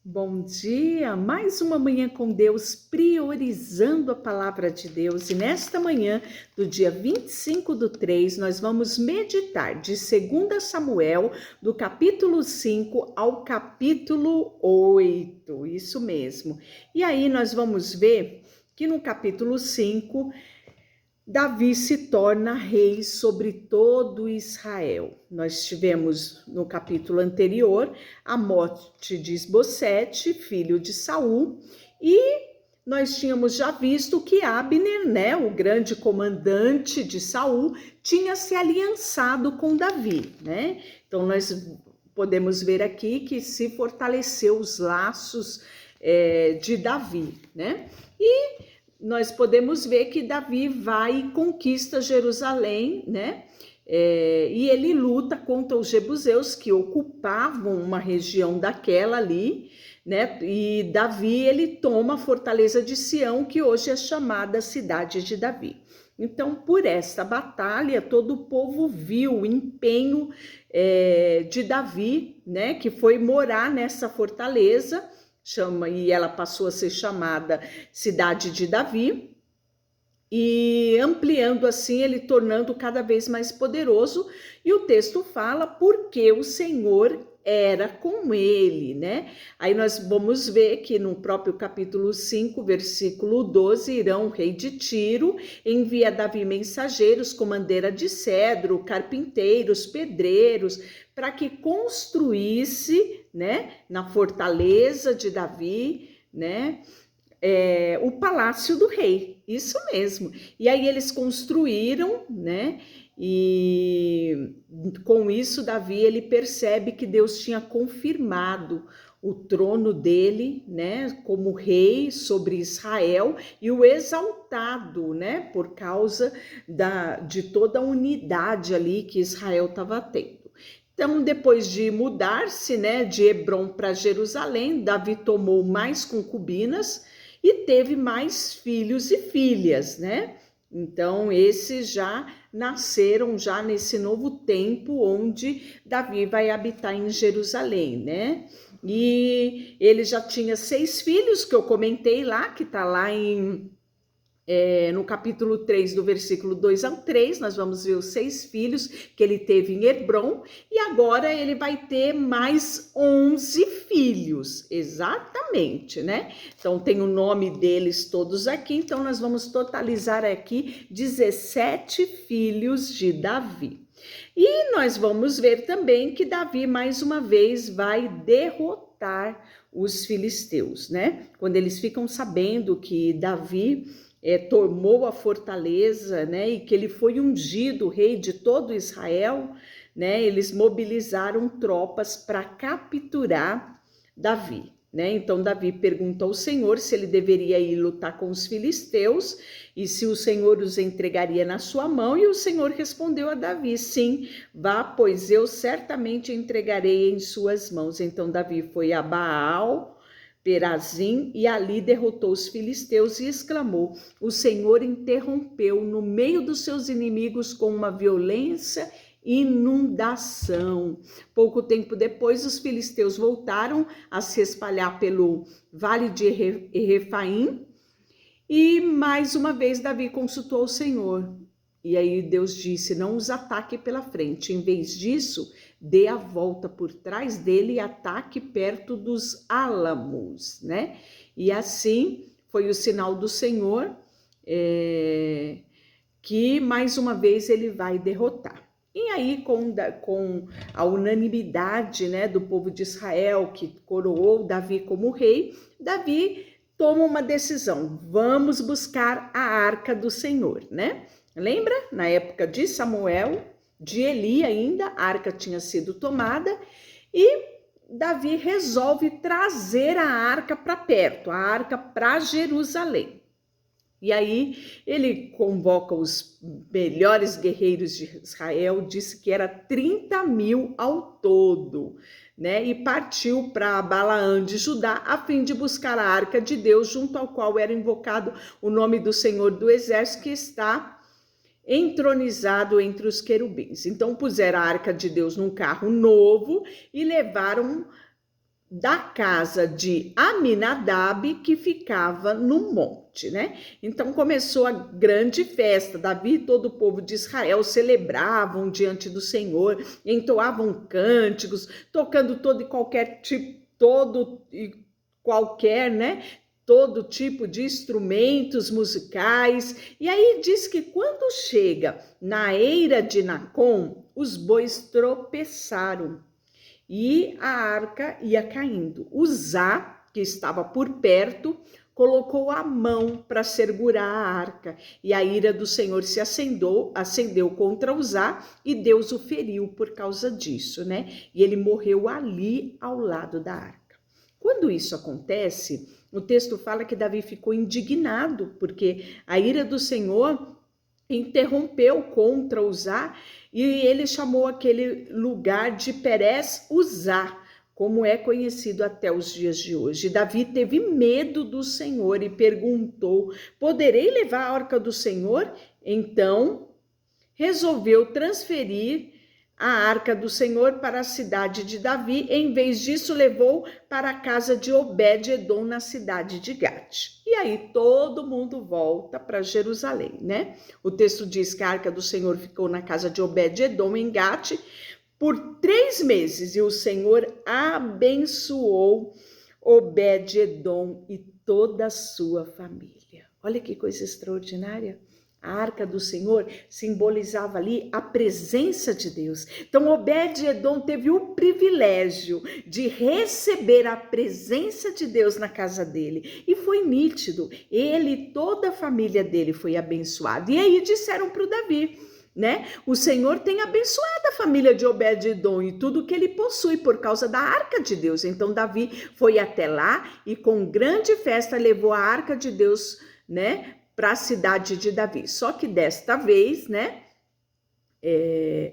Bom dia, mais uma manhã com Deus, priorizando a palavra de Deus. E nesta manhã, do dia 25/3, nós vamos meditar de 2 Samuel, do capítulo 5 ao capítulo 8, isso mesmo. E aí nós vamos ver que no capítulo 5, Davi se torna rei sobre todo Israel. Nós tivemos no capítulo anterior a morte de Isbosete, filho de Saul, e nós tínhamos já visto que Abner, né, o grande comandante de Saul, tinha se aliançado com Davi, né? Então nós podemos ver aqui que se fortaleceu os laços de Davi, né? E nós podemos ver que Davi vai e conquista Jerusalém, né? E ele luta contra os jebuseus que ocupavam uma região daquela ali, né? E Davi ele toma a fortaleza de Sião, que hoje é chamada Cidade de Davi. Então, por esta batalha, todo o povo viu o empenho de Davi, né? Que foi morar nessa fortaleza, e ela passou a ser chamada Cidade de Davi, e ampliando assim, ele tornando cada vez mais poderoso, e o texto fala porque o Senhor era com ele, né? Aí nós vamos ver que no próprio capítulo 5, versículo 12, Irão, rei de Tiro, envia a Davi mensageiros com madeira de cedro, carpinteiros, pedreiros, para que construísse, né, na fortaleza de Davi, né, o palácio do rei, isso mesmo. E aí eles construíram, né? E com isso Davi ele percebe que Deus tinha confirmado o trono dele, né, como rei sobre Israel, e o exaltado, né, por causa de toda a unidade ali que Israel estava tendo. Então, depois de mudar-se, né, de Hebrom para Jerusalém, Davi tomou mais concubinas e teve mais filhos e filhas, né? Então, esses já nasceram já nesse novo tempo onde Davi vai habitar em Jerusalém, né? E ele já tinha 6 filhos, que eu comentei lá, que tá lá no capítulo 3, do versículo 2 ao 3, nós vamos ver os 6 filhos que ele teve em Hebrom, e agora ele vai ter mais 11 filhos, exatamente, né? Então tem o nome deles todos aqui, então nós vamos totalizar aqui 17 filhos de Davi. E nós vamos ver também que Davi, mais uma vez, vai derrotar os filisteus, né? Quando eles ficam sabendo que Davi tomou a fortaleza, né, e que ele foi ungido rei de todo Israel, né, eles mobilizaram tropas para capturar Davi, né? Então Davi pergunta ao Senhor se ele deveria ir lutar com os filisteus e se o Senhor os entregaria na sua mão, e o Senhor respondeu a Davi: sim, vá, pois eu certamente entregarei em suas mãos. Então Davi foi a Baal Perazim, e ali derrotou os filisteus e exclamou: o Senhor interrompeu no meio dos seus inimigos com uma violência inundação. Pouco tempo depois, os filisteus voltaram a se espalhar pelo vale de Refaim, e mais uma vez Davi consultou o Senhor. E aí Deus disse: não os ataque pela frente, em vez disso, dê a volta por trás dele e ataque perto dos álamos, né? E assim foi o sinal do Senhor, que mais uma vez ele vai derrotar. E aí, com a unanimidade, né, do povo de Israel, que coroou Davi como rei, Davi toma uma decisão: vamos buscar a arca do Senhor, né? Lembra? Na época de Samuel, de Eli ainda, a arca tinha sido tomada, e Davi resolve trazer a arca para perto, a arca para Jerusalém. E aí ele convoca os melhores guerreiros de Israel, disse que era 30.000 ao todo, né? E partiu para Balaã de Judá a fim de buscar a arca de Deus, junto ao qual era invocado o nome do Senhor do Exército, que está entronizado entre os querubins. Então puseram a arca de Deus num carro novo e levaram da casa de Aminadab, que ficava no monte, né? Então começou a grande festa. Davi e todo o povo de Israel celebravam diante do Senhor, entoavam cânticos, tocando todo e qualquer tipo, né? Todo tipo de instrumentos musicais. E aí diz que quando chega na eira de Nacon, os bois tropeçaram e a arca ia caindo. Uzá, que estava por perto, colocou a mão para segurar a arca, e a ira do Senhor se acendeu contra Uzá, e Deus o feriu por causa disso, né? E ele morreu ali ao lado da arca. Quando isso acontece, o texto fala que Davi ficou indignado, porque a ira do Senhor interrompeu contra Uzá, e ele chamou aquele lugar de Perez Uzá, como é conhecido até os dias de hoje. Davi teve medo do Senhor e perguntou: poderei levar a arca do Senhor? Então resolveu transferir a arca do Senhor para a cidade de Davi. Em vez disso, levou para a casa de Obed-edom, na cidade de Gate. E aí todo mundo volta para Jerusalém, né? O texto diz que a arca do Senhor ficou na casa de Obed-edom, em Gate, por 3 meses, e o Senhor abençoou Obed-edom e toda a sua família. Olha que coisa extraordinária. A arca do Senhor simbolizava ali a presença de Deus. Então, Obed-edom teve o privilégio de receber a presença de Deus na casa dele. E foi nítido. Ele e toda a família dele foi abençoada. E aí disseram para o Davi, né? O Senhor tem abençoado a família de Obed-edom e tudo que ele possui por causa da arca de Deus. Então, Davi foi até lá e com grande festa levou a arca de Deus, né, para a cidade de Davi. Só que desta vez, né,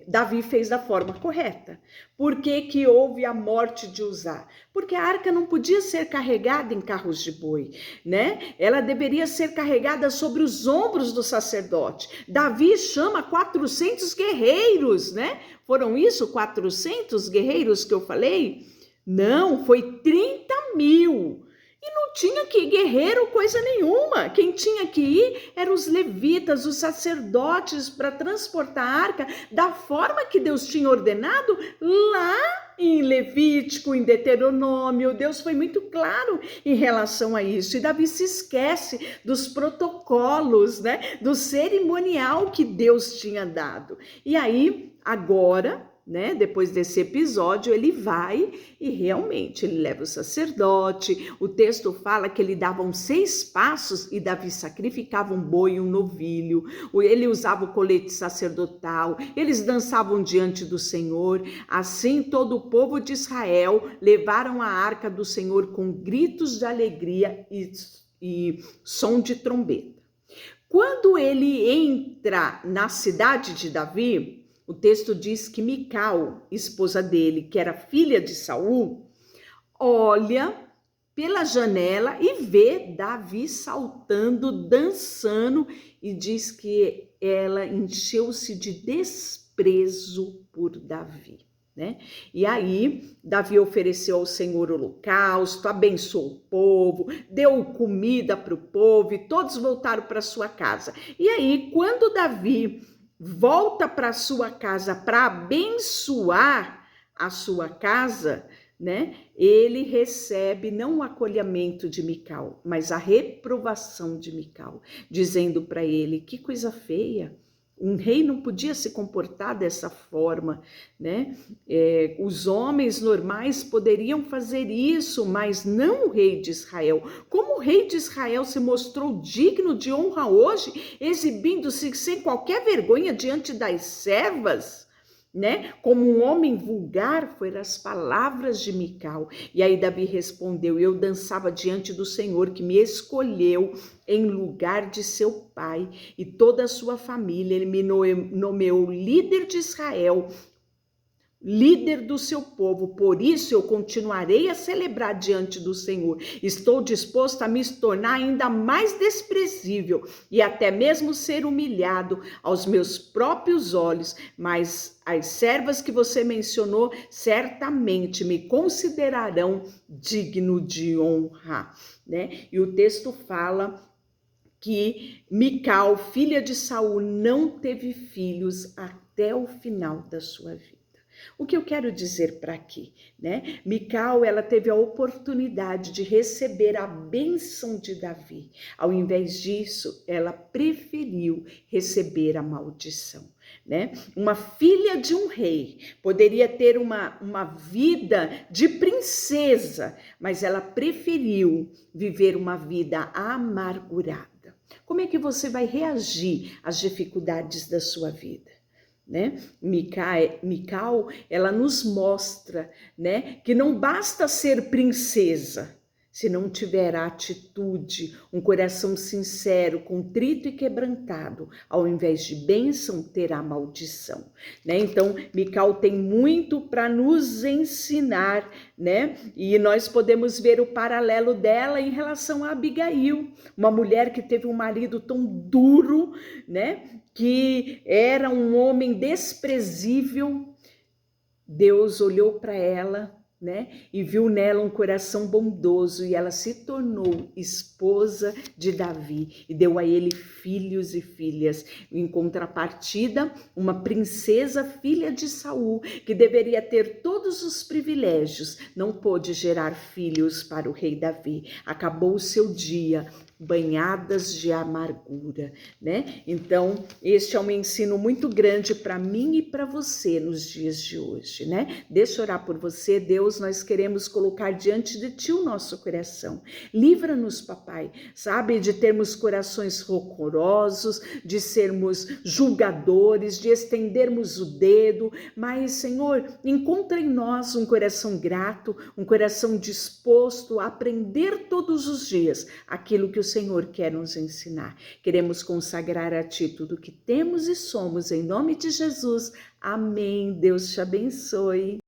Davi fez da forma correta. Por que houve a morte de Uzá? Porque a arca não podia ser carregada em carros de boi, né? Ela deveria ser carregada sobre os ombros do sacerdote. Davi chama 400 guerreiros, né? Foram isso, 400 guerreiros que eu falei? Não, foi 30.000. E não tinha que ir guerreiro coisa nenhuma. Quem tinha que ir eram os levitas, os sacerdotes, para transportar a arca da forma que Deus tinha ordenado lá em Levítico, em Deuteronômio. Deus foi muito claro em relação a isso. E Davi se esquece dos protocolos, né, do cerimonial que Deus tinha dado. E aí, agora, né, depois desse episódio, ele vai e realmente ele leva o sacerdote. O texto fala que ele dava 6 passos e Davi sacrificava um boi e um novilho. Ele usava o colete sacerdotal, eles dançavam diante do Senhor. Assim, todo o povo de Israel levaram a arca do Senhor com gritos de alegria e som de trombeta. Quando ele entra na cidade de Davi, o texto diz que Mical, esposa dele, que era filha de Saul, olha pela janela e vê Davi saltando, dançando, e diz que ela encheu-se de desprezo por Davi, né? E aí Davi ofereceu ao Senhor holocausto, abençoou o povo, deu comida para o povo e todos voltaram para sua casa. E aí, quando Davi volta para sua casa para abençoar a sua casa, né? Ele recebe não o acolhimento de Mical, mas a reprovação de Mical, dizendo para ele: que coisa feia. Um rei não podia se comportar dessa forma, né? Os homens normais poderiam fazer isso, mas não o rei de Israel. Como o rei de Israel se mostrou digno de honra hoje, exibindo-se sem qualquer vergonha diante das servas, né? Como um homem vulgar, foram as palavras de Mical. E aí Davi respondeu: eu dançava diante do Senhor, que me escolheu em lugar de seu pai e toda a sua família. Ele me nomeou líder de Israel líder do seu povo, por isso eu continuarei a celebrar diante do Senhor. Estou disposto a me tornar ainda mais desprezível e até mesmo ser humilhado aos meus próprios olhos, mas as servas que você mencionou certamente me considerarão digno de honra, né? E o texto fala que Mical, filha de Saul, não teve filhos até o final da sua vida. O que eu quero dizer para aqui, né? Mical, ela teve a oportunidade de receber a bênção de Davi. Ao invés disso, ela preferiu receber a maldição, né? Uma filha de um rei poderia ter uma vida de princesa, mas ela preferiu viver uma vida amargurada. Como é que você vai reagir às dificuldades da sua vida? Né? Mical, ela nos mostra, né, que não basta ser princesa, se não tiver a atitude, um coração sincero, contrito e quebrantado, ao invés de bênção, terá maldição, né? Então, Mical tem muito para nos ensinar, né? E nós podemos ver o paralelo dela em relação a Abigail, uma mulher que teve um marido tão duro, né? Que era um homem desprezível. Deus olhou para ela, né, e viu nela um coração bondoso, e ela se tornou esposa de Davi e deu a ele filhos e filhas. Em contrapartida, uma princesa filha de Saul, que deveria ter todos os privilégios, não pôde gerar filhos para o rei Davi. Acabou o seu dia banhadas de amargura, né? Então, este é um ensino muito grande para mim e para você nos dias de hoje, né? Deixa eu orar por você. Deus, nós queremos colocar diante de Ti o nosso coração. Livra-nos, papai, sabe, de termos corações rancorosos, de sermos julgadores, de estendermos o dedo, mas, Senhor, encontra em nós um coração grato, um coração disposto a aprender todos os dias aquilo que o Senhor quer nos ensinar. Queremos consagrar a Ti tudo que temos e somos, em nome de Jesus. Amém. Deus te abençoe.